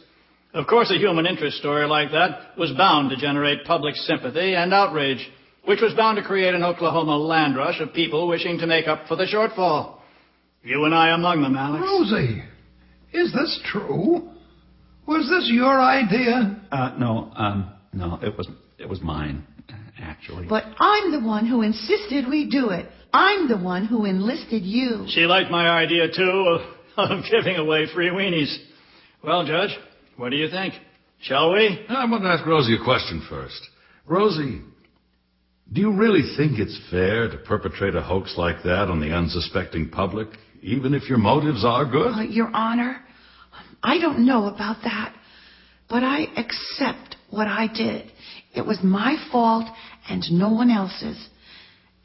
Of course, a human interest story like that was bound to generate public sympathy and outrage, which was bound to create an Oklahoma land rush of people wishing to make up for the shortfall. You and I among them, Alex. Rosie, is this true? Was this your idea? No, it was mine, actually. But I'm the one who insisted we do it. I'm the one who enlisted you. She liked my idea, too, of giving away free weenies. Well, Judge, what do you think? Shall we? I want to ask Rosie a question first. Rosie, do you really think it's fair to perpetrate a hoax like that on the unsuspecting public, even if your motives are good? Your Honor, I don't know about that, but I accept what I did. It was my fault and no one else's.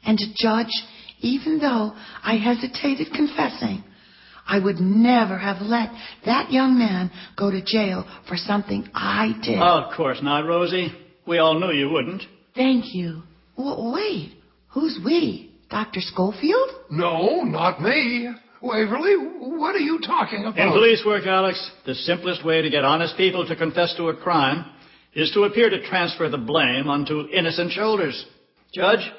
And Judge, even though I hesitated confessing, I would never have let that young man go to jail for something I did. Of course not, Rosie. We all knew you wouldn't. Thank you. Wait, who's we? Dr. Schofield? No, not me. Waverly, what are you talking about? In police work, Alex, the simplest way to get honest people to confess to a crime is to appear to transfer the blame onto innocent shoulders. Judge,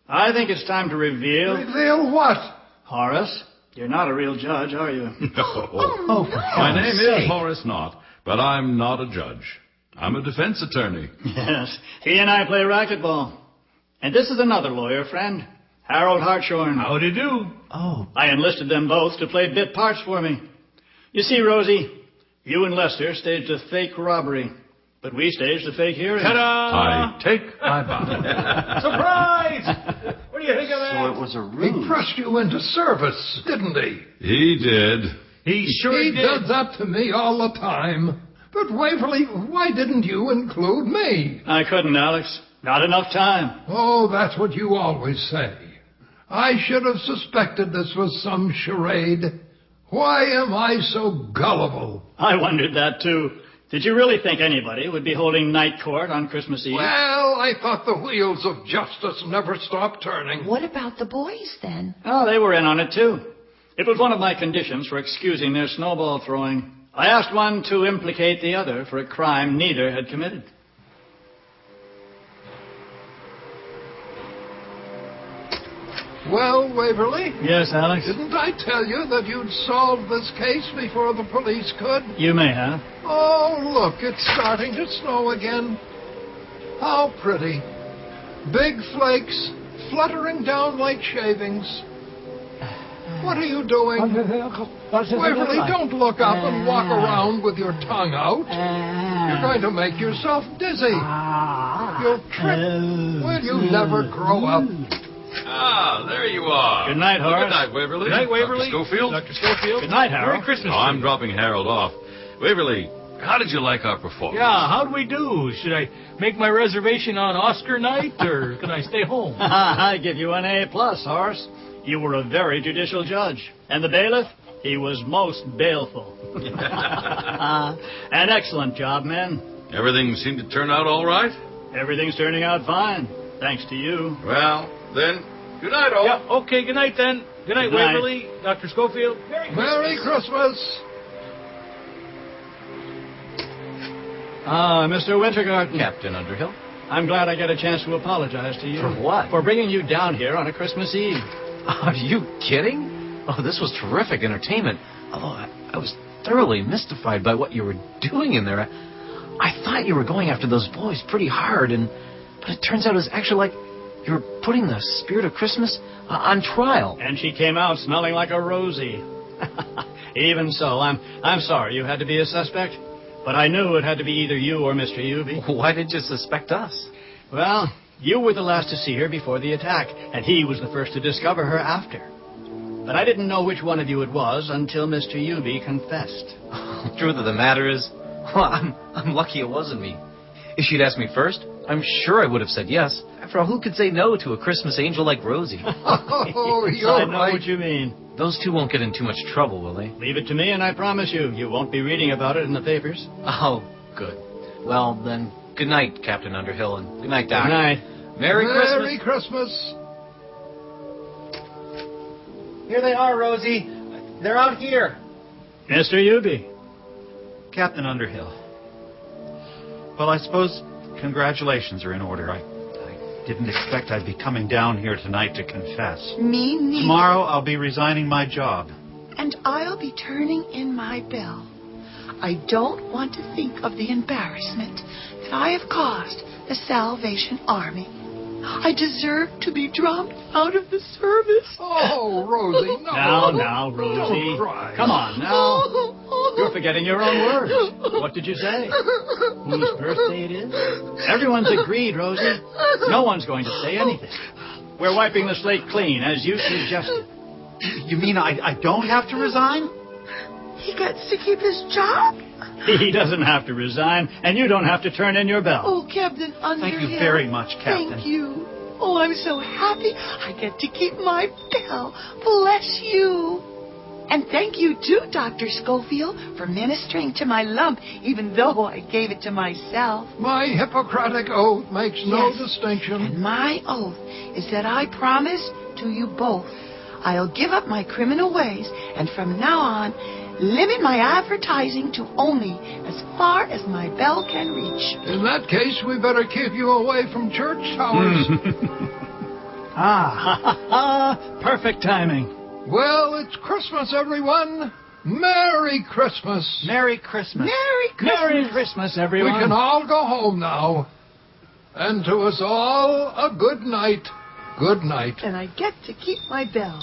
I think it's time to reveal... Reveal what? Horace, you're not a real judge, are you? No. My name is Horace Knott, but I'm not a judge. I'm a defense attorney. Yes, he and I play racquetball. And this is another lawyer friend, Harold Hartshorn. How do you do? Oh. I enlisted them both to play bit parts for me. You see, Rosie, you and Lester staged a fake robbery, but we staged a fake hearing. Ta-da! I take my bow. Surprise! What do you think of that? So it was a ruse. He pressed you into service, didn't he? He did. He sure He did. does that to me all the time. But Waverly, why didn't you include me? I couldn't, Alex. Not enough time. Oh, that's what you always say. I should have suspected this was some charade. Why am I so gullible? I wondered that, too. Did you really think anybody would be holding night court on Christmas Eve? Well, I thought the wheels of justice never stopped turning. What about the boys, then? Oh, they were in on it, too. It was one of my conditions for excusing their snowball throwing. I asked one to implicate the other for a crime neither had committed. Well, Waverly? Yes, Alex? Didn't I tell you that you'd solve this case before the police could? You may have. Oh, look, it's starting to snow again. How pretty. Big flakes fluttering down like shavings. What are you doing? Waverly, don't look up and walk around with your tongue out. You're going to make yourself dizzy. You'll trip. Will you never grow up? Ah, there you are. Good night, Horace. Good night, Waverly. Good night, Waverly. Dr. Schofield. Dr. Schofield. Good night, Harold. Merry Christmas. Oh, I'm dropping Harold off. Waverly, how did you like our performance? Yeah, how'd we do? Should I make my reservation on Oscar night, or can I stay home? I give you an A+, Horace. You were a very judicial judge. And the bailiff? He was most baleful. An excellent job, men. Everything seemed to turn out all right? Everything's turning out fine, thanks to you. Well, then, good night, all. Yeah, okay, good night then. Good night, Good night. Waverly. Dr. Schofield. Merry Christmas. Ah, Mr. Wintergarten. Captain Underhill. I'm glad I get a chance to apologize to you. For what? For bringing you down here on a Christmas Eve. Are you kidding? Oh, this was terrific entertainment. Although I was thoroughly mystified by what you were doing in there. I thought you were going after those boys pretty hard, but it turns out it was actually like you were putting the spirit of Christmas on trial. And she came out smelling like a Rosie. Even so, I'm sorry you had to be a suspect. But I knew it had to be either you or Mr. Uby. Why did you suspect us? Well, you were the last to see her before the attack, and he was the first to discover her after. But I didn't know which one of you it was until Mr. Uby confessed. Truth of the matter is, well, I'm lucky it wasn't me. If she'd asked me first, I'm sure I would have said yes. After all, who could say no to a Christmas angel like Rosie? Oh, you're I know right. what you mean. Those two won't get in too much trouble, will they? Leave it to me, and I promise you won't be reading about it in the papers. Oh, good. Well, then, good night, Captain Underhill, and good night, Doc. Good night. Merry Christmas. Merry Christmas. Here they are, Rosie. They're out here. Mr. Uby. Captain Underhill, Well, I suppose congratulations are in order. I didn't expect I'd be coming down here tonight to confess. Me neither. Tomorrow I'll be resigning my job. And I'll be turning in my bell. I don't want to think of the embarrassment that I have caused the Salvation Army. I deserve to be dropped out of the service. Oh, Rosie, no. Now, Rosie. Don't cry. Come on, now. You're forgetting your own words. What did you say? Whose birthday it is? Everyone's agreed, Rosie. No one's going to say anything. We're wiping the slate clean, as you suggested. You mean I don't have to resign? He gets to keep his job? He doesn't have to resign, and you don't have to turn in your bell. Oh, Captain Underhill. Thank you very much, Captain. Thank you. Oh, I'm so happy I get to keep my bell. Bless you. And thank you, too, Dr. Schofield, for ministering to my lump, even though I gave it to myself. My Hippocratic oath makes no distinction. And my oath is that I promise to you both I'll give up my criminal ways, and from now on, limit my advertising to only as far as my bell can reach. In that case, we better keep you away from church towers. Perfect timing. Well, it's Christmas, everyone. Merry Christmas. Merry Christmas. Merry Christmas. Merry Christmas, everyone. We can all go home now. And to us all, a good night. Good night. And I get to keep my bell.